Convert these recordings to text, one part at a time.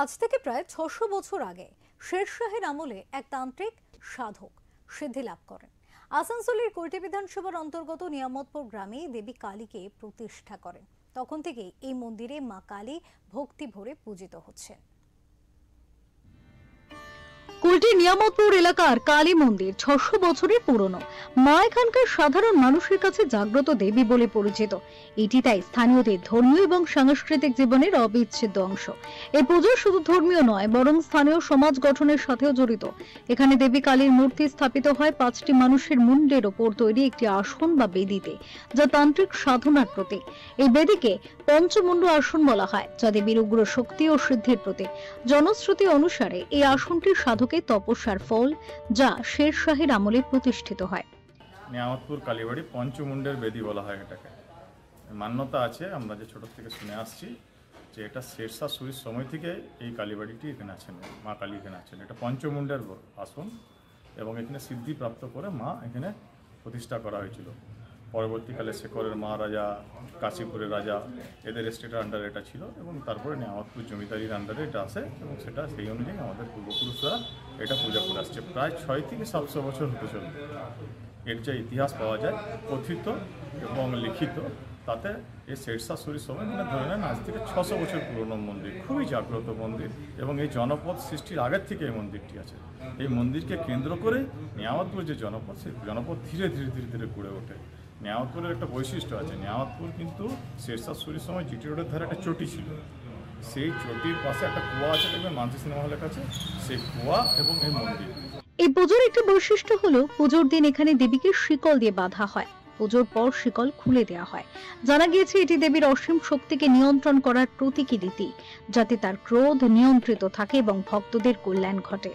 আজ থেকে প্রায় ৬০০ বছর আগে শেরশাহের আমলে এক তান্ত্রিক সাধক সিদ্ধি লাভ করেন। আসানসোলের কৈটি বিধানসভার অন্তর্গত নিয়ামতপুর গ্রামে দেবী কালীকে প্রতিষ্ঠা করেন। তখন থেকেই এই মন্দিরে মা কালী ভক্তি ভরে পূজিত হচ্ছেন। কুলটি নিয়ামতপুর এলাকার কালী মন্দির ৬০০ বছরের পুরনো। মা এখানকার সাধারণ মানুষের কাছে জাগ্রত দেবী বলে পরিচিত। এটি তাই স্থানীয়দের ধর্মীয় এবং সাংস্কৃতিক জীবনের অবিচ্ছেদ্য অংশ। এই পুজো শুধু ধর্মীয় নয়, বরং স্থানীয় সমাজ গঠনের সাথেও জড়িত। এখানে দেবী কালীর মূর্তি স্থাপিত হয় ৫টি মানুষের মুন্ডের ওপর তৈরি একটি আসন বা বেদিতে, যা তান্ত্রিক সাধনার প্রতীক। এই বেদিকে পঞ্চমুন্ড আসন বলা হয়, যা দেবীর উগ্র শক্তি ও সিদ্ধির প্রতীক। জনশ্রুতি অনুসারে এই আসনটি সাধকের তপস্যার ফল, যা শেরশাহের আমলে প্রতিষ্ঠিত হয়। নিয়ামতপুর কালীবাড়ি পঞ্চমুন্ডের বেদি বলা হয় এটাকে। মান্যতা আছে, আমরা যে ছোট থেকে শুনে আসছি যে এটা শেরশাহ সুরির সময় থেকে এই কালীবাড়িটি এখানে আছেন, মা কালী এখানে আছেন। এটা পঞ্চমুন্ডের আসন এবং এখানে সিদ্ধি প্রাপ্ত করে মা এখানে প্রতিষ্ঠা করা হয়েছিল। পরবর্তীকালে শেখরের মহারাজা, কাশীপুরের রাজা, এদের স্টেটের আন্ডারে এটা ছিল এবং তারপরে নিয়ামতপুর জমিদারির আন্ডারে এটা আসে এবং সেটা সেই অনুযায়ী আমাদের পূর্বপুরুষরা এটা পূজা করে আসছে। প্রায় ৬ থেকে ৭০০ বছর হতে চলে। এর যে ইতিহাস পাওয়া যায় কথিত এবং লিখিত, তাতে এই শেরশাহ সুরির সময় ধরে নেন আজ থেকে ৬০০ বছর পুরনো মন্দির, খুবই জাগ্রত মন্দির এবং এই জনপদ সৃষ্টির আগের থেকে এই মন্দিরটি আছে। এই মন্দিরকে কেন্দ্র করে নিয়ামতপুর যে জনপদ, সেই জনপদ ধীরে ধীরে ধীরে ধীরে গড়ে ওঠে। নিয়ামতপুরের একটা বৈশিষ্ট্য আছে, নিয়ামতপুর কিন্তু শেরশাহ সুরির সময় জিটি রোডের ধারে একটা চটি ছিল। সেই চটির পাশে একটা কুয়া আছে, দেখবেন মানসী সিনেমা হলের কাছে, সেই কুয়া এবং এই মন্দির। এই পুজোর একটি বৈশিষ্ট্য হলো পুজোর দিন এখানে দেবীকে শিকল দিয়ে বাঁধা হয়। পুজোর পর শিকল খুলে দেওয়া হয়। জানা গিয়েছে এটি দেবীর অসীম শক্তিকে নিয়ন্ত্রণ করার প্রতীকী রীতি, যাতে তার ক্রোধ নিয়ন্ত্রিত থাকে এবং ভক্তদের কল্যাণ ঘটে।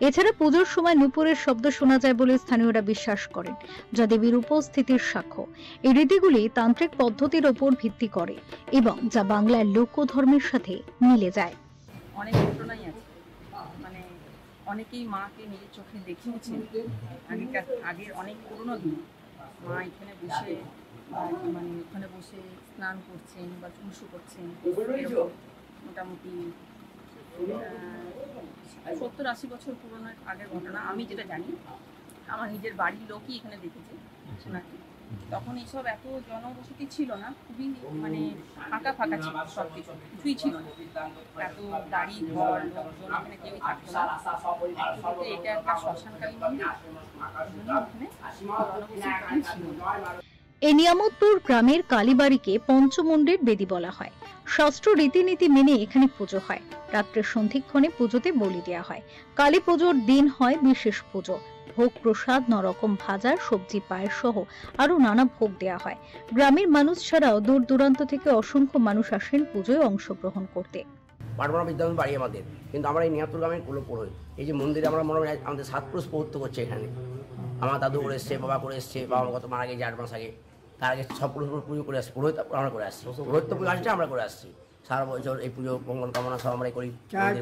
এছাড়া পুজোর সময় নূপুরের শব্দ শোনা যায় বলে স্থানীয়রা বিশ্বাস করেন, যা দেবীর উপস্থিতির সাক্ষ্য। এই রীতিগুলি তান্ত্রিক পদ্ধতির ওপর ভিত্তি করে এবং যা বাংলার লোকধর্মের সাথে মিলে যায়। অনেক ঘটনাই আছে, মানে অনেকেই মাকে নিজের চোখে দেখিয়েছেন। আগের অনেক পুরনো দিন মা এখানে বসে ওখানে বসে স্নান করছেন বা চুলসু করছেন। মোটামুটি ৭০-৮০ বছর পুরনো আগের ঘটনা। আমি যেটা জানি, আমার নিজের বাড়ির লোকই এখানে দেখেছে ওনাকে। তখন এইসব এত জনবসতি ছিল না, খুবই ফাঁকা ফাঁকা ছিল, সব কিছুই ছিল না। এত গাড়ি ঘর লোকজন এখানে কেউই থাকতো না। এটা একটা শ্মশানকালী মন্দির, এখানে ছিল। এই নিয়ামতপুর গ্রামের কালীবাড়িকে পঞ্চমুন্ডের বেদি বলা হয়। শাস্ত্র রীতিনীতি মেনে এখানে পুজো হয়। রাত্রে সন্ধিক্ষণে পুজোতে বলি দেওয়া হয়। কালী পুজোর দিন হয় বিশেষ পুজো। ভোগ প্রসাদ, নরকম ভাজা, সবজি, পায়েস সহ আরো নানা ভোগ দেওয়া হয়। গ্রামের মানুষ ছাড়াও দূর দূরান্ত থেকে অসংখ্য মানুষ আসেন পুজোয় অংশগ্রহণ করতে। পাটমারা বিদ্যালয় বাড়ি আমাদের, কিন্তু আমরা এই নিয়ামতপুর গ্রামের কুলপুরোহিত। এই যে মন্দিরে আমরা মনে হয় আমাদের ৭ পুরুষ পৌত্য করছে এখানে। আমার দাদু করে এসছে, বাবা করে এসছে, বাবা কত মারা গেছে ৮ মাস আগে। তার আগে সব পুরুষ পুজো করে আসছি, পুরোহিত আমরা করে আসছি, পুরোহিত পুজো আসছে আমরা করে আসছি। সারা বছর এই পুজো মঙ্গল কামনা সব আমরাই করি,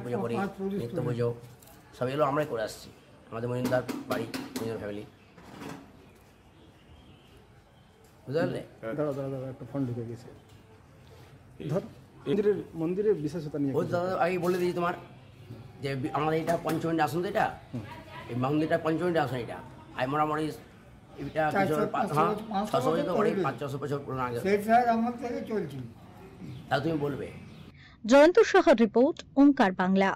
পুজো করি, নিত্য পুজো সব এগুলো আমরাই করে আসছি। আমাদের মহিন্দার বাড়ি, মহিন্দার ফ্যামিলি, বুঝতে পারলে? একটা ফোন ঢুকে গেছে। মন্দিরের বিশেষতা নিয়ে আগে বলে দিয়েছি তোমার যে আমাদের এটা পঞ্চমী আসন, তো এটা এই মন্দিরটা পঞ্চমী আসন। এটা আর মোটামুটি এটা ৬০০ বছর, ৫০০ বছর পুরনো আগে তাহলে তুমি বলবে। জয়ন্ত সাহার রিপোর্ট, ওঙ্কার বাংলা।